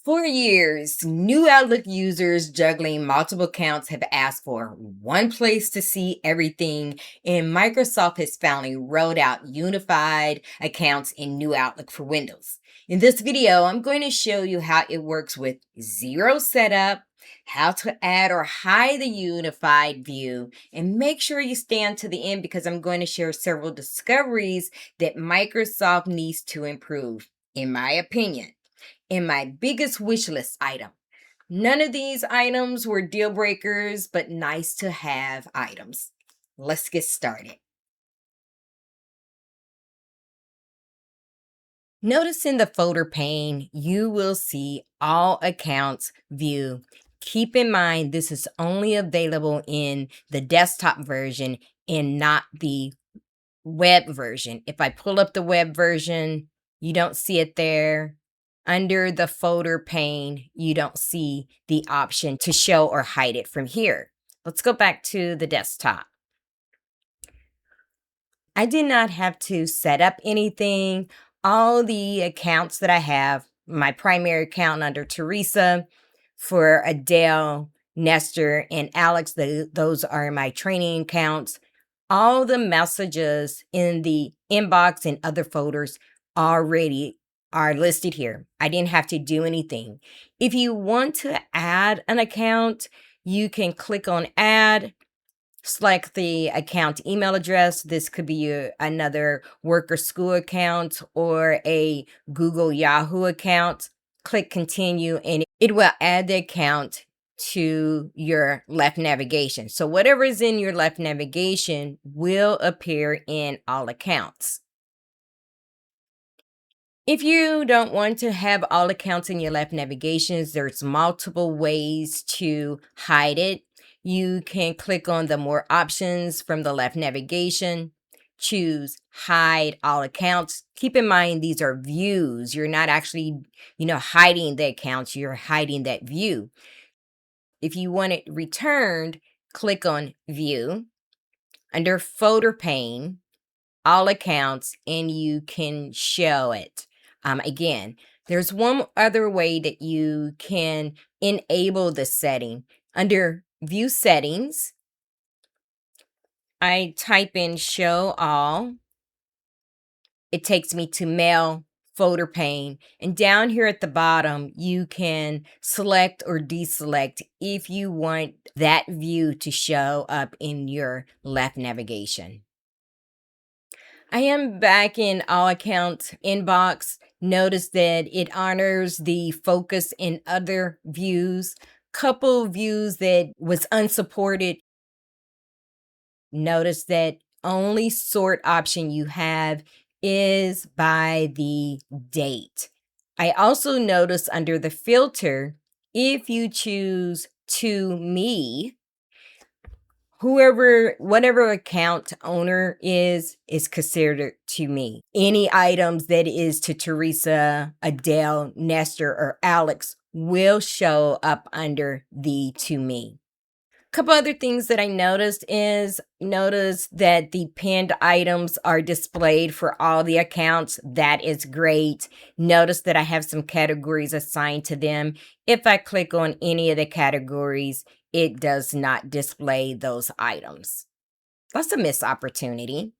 For years, new Outlook users juggling multiple accounts have asked for one place to see everything, and Microsoft has finally rolled out unified accounts in new Outlook for Windows. In this video, I'm going to show you how it works with zero setup, how to add or hide the unified view, and make sure you stay until the end because I'm going to share several discoveries that Microsoft needs to improve, in my opinion. In my biggest wish list item. None of these items were deal breakers, but nice to have items. Let's get started. Notice in the folder pane, you will see all accounts view. Keep in mind, this is only available in the desktop version and not the web version. If I pull up the web version, you don't see it there. Under the folder pane, you don't see the option to show or hide it from here. Let's go back to the desktop. I did not have to set up anything. All the accounts that I have, my primary account under Teresa, for Adele, Nestor, and Alex, those are my training accounts. All the messages in the inbox and other folders already are listed here. I didn't have to do anything. If you want to add an account, you can click on add, select the account email address. This could be another work or school account or a Google Yahoo account. Click continue and it will add the account to your left navigation. So whatever is in your left navigation will appear in all accounts. If you don't want to have all accounts in your left navigations, there's multiple ways to hide it. You can click on the more options from the left navigation, choose hide all accounts. Keep in mind, these are views. You're not actually, hiding the accounts, you're hiding that view. If you want it returned, click on view under folder pane, all accounts, and you can show it. Again, there's one other way that you can enable the setting. Under view settings, I type in show all. It takes me to mail folder pane, and down here at the bottom you can select or deselect if you want that view to show up in your left navigation. I am back in all accounts inbox. Notice that it honors the focus in other views. Couple views that was unsupported. Notice that only sort option you have is by the date. I also notice under the filter, if you choose to me, whatever account owner is considered to me. Any items that is to Teresa, Adele, Nestor, or Alex will show up under the to me. Couple other things that I noticed is that the pinned items are displayed for all the accounts. That is great. Notice that I have some categories assigned to them. If I click on any of the categories, it does not display those items. That's a missed opportunity.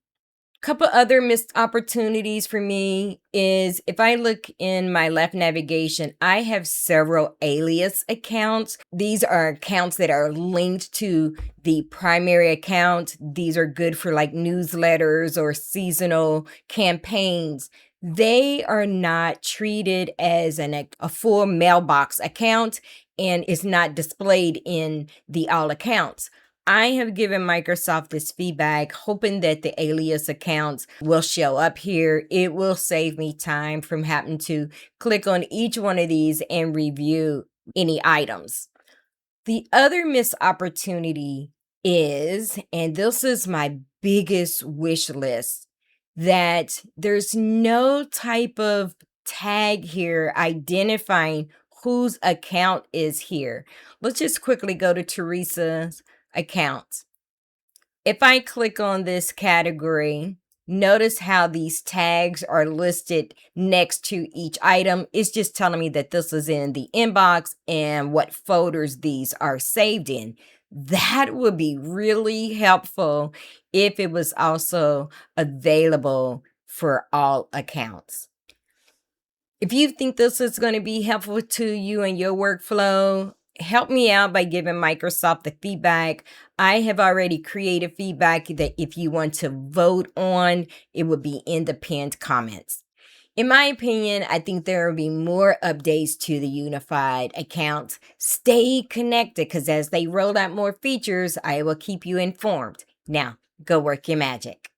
Couple other missed opportunities for me is if I look in my left navigation, I have several alias accounts. These are accounts that are linked to the primary account. These are good for like newsletters or seasonal campaigns. They are not treated as a full mailbox account and is not displayed in the all accounts. I have given Microsoft this feedback, hoping that the alias accounts will show up here. It will save me time from having to click on each one of these and review any items. The other missed opportunity is, and this is my biggest wish list, that there's no type of tag here identifying whose account is here. Let's just quickly go to Teresa's accounts. If I click on this category, Notice how these tags are listed next to each item. It's just telling me that this is in the inbox and what folders these are saved in. That would be really helpful if it was also available for all accounts. If you think this is going to be helpful to you and your workflow, help me out by giving Microsoft the feedback. I have already created feedback that if you want to vote on, it would be in the pinned comments. In my opinion, I think there will be more updates to the unified account. Stay connected because as they roll out more features, I will keep you informed. Now, go work your magic.